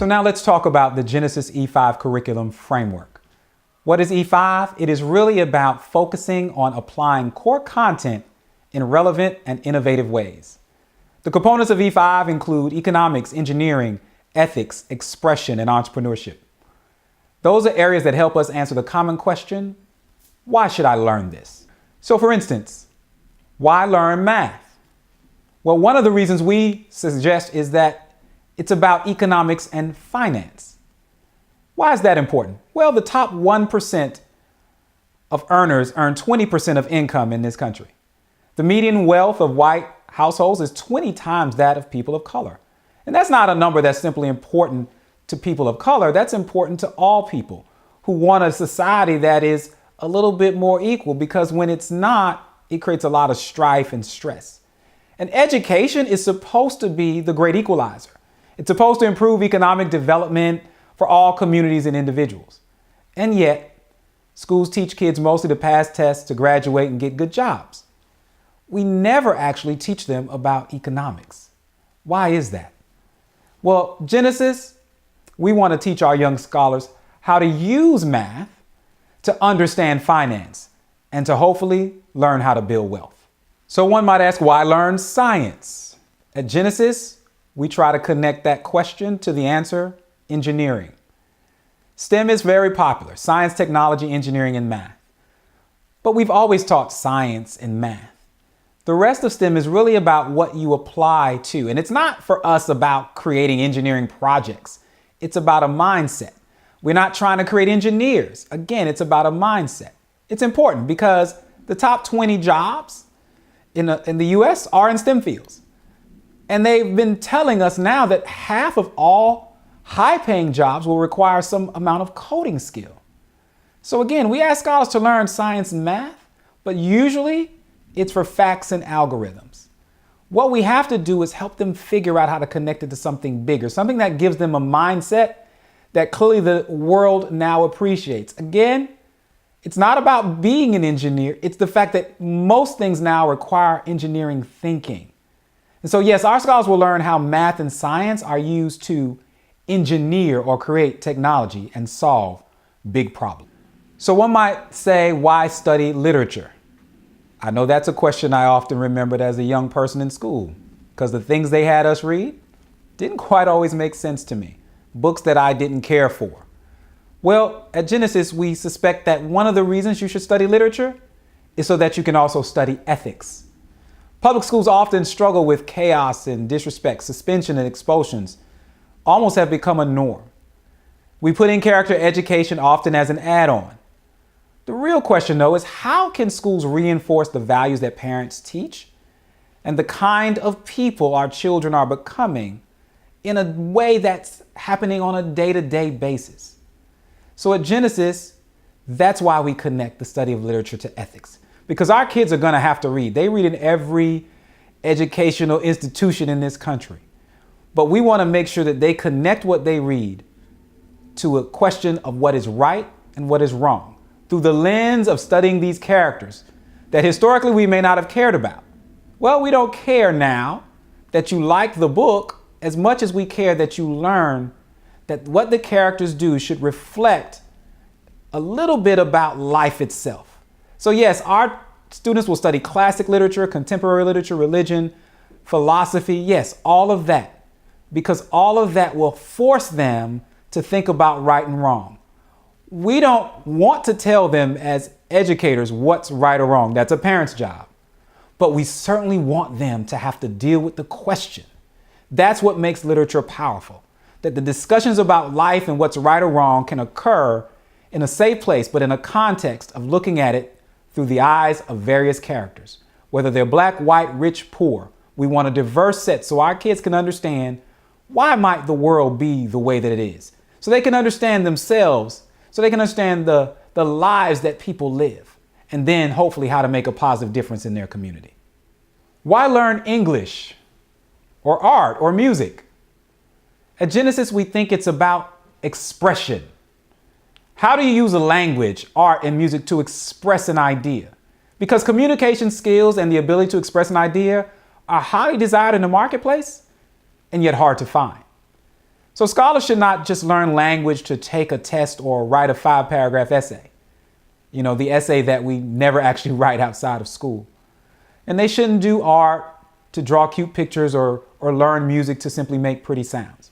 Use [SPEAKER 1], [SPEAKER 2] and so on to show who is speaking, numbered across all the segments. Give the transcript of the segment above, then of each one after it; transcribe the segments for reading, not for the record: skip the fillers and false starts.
[SPEAKER 1] So now let's talk about the Genesis E5 curriculum framework. What is E5? It is really about focusing on applying core content in relevant and innovative ways. The components of E5 include economics, engineering, ethics, expression, and entrepreneurship. Those are areas that help us answer the common question, why should I learn this? So for instance, why learn math? Well, one of the reasons we suggest is that it's about economics and finance. Why is that important? Well, the top 1% of earners earn 20% of income in this country. The median wealth of white households is 20 times that of people of color. And that's not a number that's simply important to people of color. That's important to all people who want a society that is a little bit more equal, because when it's not, it creates a lot of strife and stress. And education is supposed to be the great equalizer. It's supposed to improve economic development for all communities and individuals. And yet, schools teach kids mostly to pass tests, to graduate and get good jobs. We never actually teach them about economics. Why is that? Well, Genesis, we want to teach our young scholars how to use math to understand finance and to hopefully learn how to build wealth. So one might ask, why learn science? At Genesis, we try to connect that question to the answer, engineering. STEM is very popular: science, technology, engineering, and math. But we've always taught science and math. The rest of STEM is really about what you apply to. And it's not for us about creating engineering projects. It's about a mindset. We're not trying to create engineers. Again, it's about a mindset. It's important because the top 20 jobs in the US are in STEM fields. And they've been telling us now that half of all high-paying jobs will require some amount of coding skill. So again, we ask scholars to learn science and math, but usually it's for facts and algorithms. What we have to do is help them figure out how to connect it to something bigger, something that gives them a mindset that clearly the world now appreciates. Again, it's not about being an engineer. It's the fact that most things now require engineering thinking. And so yes, our scholars will learn how math and science are used to engineer or create technology and solve big problems. So one might say, why study literature? I know that's a question I often remembered as a young person in school, because the things they had us read didn't quite always make sense to me. Books that I didn't care for. Well, at Genesis, we suspect that one of the reasons you should study literature is so that you can also study ethics. Public schools often struggle with chaos and disrespect. Suspension and expulsions almost have become a norm. We put in character education often as an add-on. The real question, though, is how can schools reinforce the values that parents teach and the kind of people our children are becoming in a way that's happening on a day-to-day basis? So at Genesis, that's why we connect the study of literature to ethics, because our kids are going to have to read. They read in every educational institution in this country. But we want to make sure that they connect what they read to a question of what is right and what is wrong, through the lens of studying these characters that historically we may not have cared about. Well, we don't care now that you like the book as much as we care that you learn that what the characters do should reflect a little bit about life itself. So yes, our students will study classic literature, contemporary literature, religion, philosophy, yes, all of that, because all of that will force them to think about right and wrong. We don't want to tell them as educators what's right or wrong. That's a parent's job. But we certainly want them to have to deal with the question. That's what makes literature powerful, that the discussions about life and what's right or wrong can occur in a safe place, but in a context of looking at it through the eyes of various characters. Whether they're black, white, rich, poor, we want a diverse set so our kids can understand why might the world be the way that it is. So they can understand themselves, so they can understand the lives that people live, and then hopefully how to make a positive difference in their community. Why learn English or art or music? At Genesis, we think it's about expression. How do you use a language, art, and music to express an idea? Because communication skills and the ability to express an idea are highly desired in the marketplace and yet hard to find. So scholars should not just learn language to take a test or write a 5-paragraph essay. You know, the essay that we never actually write outside of school. And they shouldn't do art to draw cute pictures or learn music to simply make pretty sounds.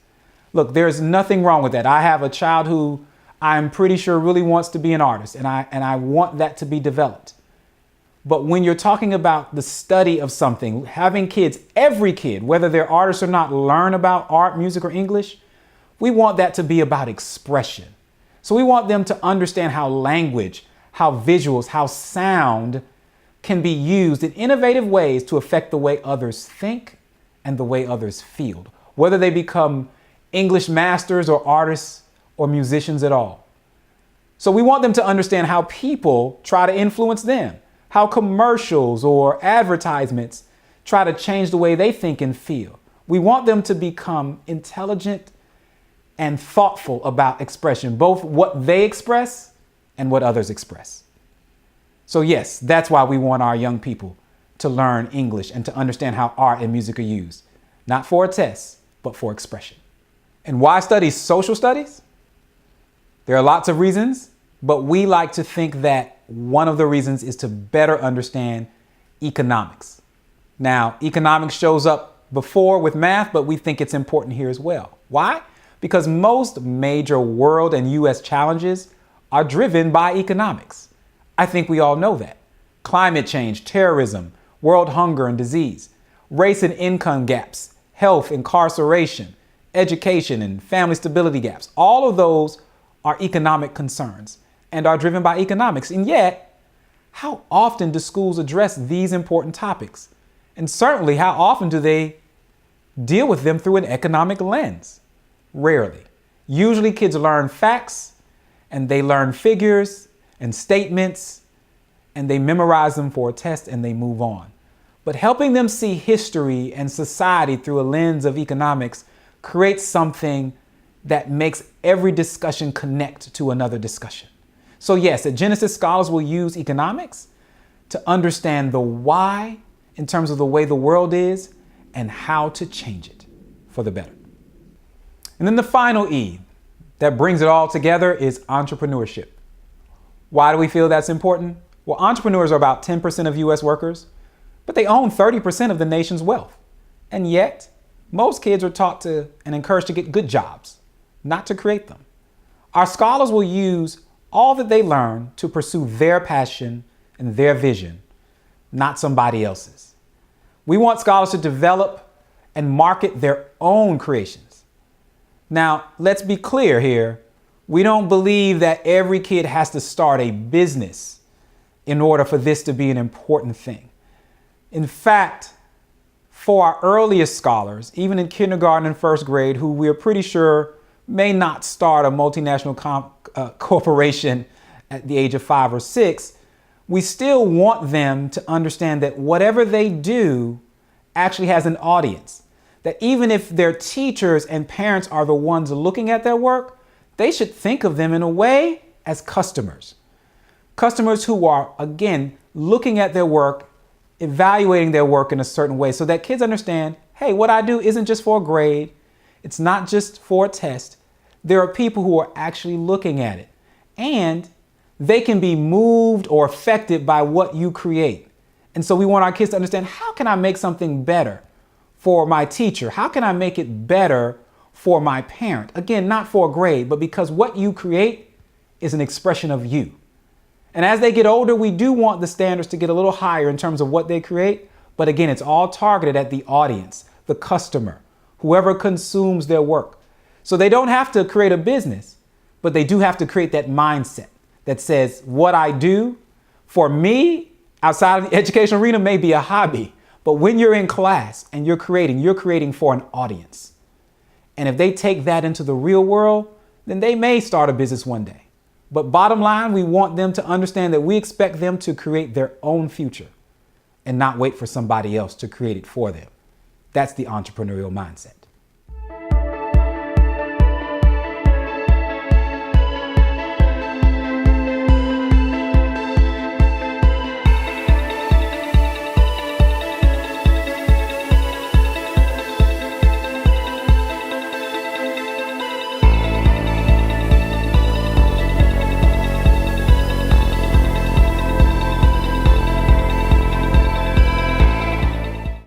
[SPEAKER 1] Look, there's nothing wrong with that. I have a child who I'm pretty sure really wants to be an artist, and I want that to be developed. But when you're talking about the study of something, having kids, every kid, whether they're artists or not, learn about art, music, or English, we want that to be about expression. So we want them to understand how language, how visuals, how sound can be used in innovative ways to affect the way others think and the way others feel, whether they become English masters or artists or musicians at all. So we want them to understand how people try to influence them, how commercials or advertisements try to change the way they think and feel. We want them to become intelligent and thoughtful about expression, both what they express and what others express. So yes, that's why we want our young people to learn English and to understand how art and music are used, not for a test, but for expression. And why study social studies? There are lots of reasons, but we like to think that one of the reasons is to better understand economics. Now, economics shows up before with math, but we think it's important here as well. Why? Because most major world and U.S. challenges are driven by economics. I think we all know that. Climate change, terrorism, world hunger and disease, race and income gaps, health, incarceration, education and family stability gaps. All of those are economic concerns and are driven by economics. And yet, how often do schools address these important topics? And certainly, how often do they deal with them through an economic lens? Rarely. Usually kids learn facts and they learn figures and statements and they memorize them for a test and they move on. But helping them see history and society through a lens of economics creates something that makes every discussion connect to another discussion. So yes, at Genesis, scholars will use economics to understand the why in terms of the way the world is and how to change it for the better. And then the final E that brings it all together is entrepreneurship. Why do we feel that's important? Well, entrepreneurs are about 10% of U.S. workers, but they own 30% of the nation's wealth. And yet, most kids are taught to and encouraged to get good jobs, not to create them. Our scholars will use all that they learn to pursue their passion and their vision, not somebody else's. We want scholars to develop and market their own creations. Now, let's be clear here. We don't believe that every kid has to start a business in order for this to be an important thing. In fact, for our earliest scholars, even in kindergarten and first grade, who we're pretty sure may not start a multinational corporation at the age of 5 or 6, we still want them to understand that whatever they do actually has an audience. That even if their teachers and parents are the ones looking at their work, they should think of them in a way as customers. Customers who are, again, looking at their work, evaluating their work in a certain way so that kids understand, hey, what I do isn't just for a grade. It's not just for a test. There are people who are actually looking at it, and they can be moved or affected by what you create. And so we want our kids to understand, how can I make something better for my teacher? How can I make it better for my parent? Again, not for a grade, but because what you create is an expression of you. And as they get older, we do want the standards to get a little higher in terms of what they create. But again, it's all targeted at the audience, the customer, whoever consumes their work. So they don't have to create a business, but they do have to create that mindset that says what I do for me outside of the educational arena may be a hobby, but when you're in class and you're creating for an audience. And if they take that into the real world, then they may start a business one day. But bottom line, we want them to understand that we expect them to create their own future and not wait for somebody else to create it for them. That's the entrepreneurial mindset.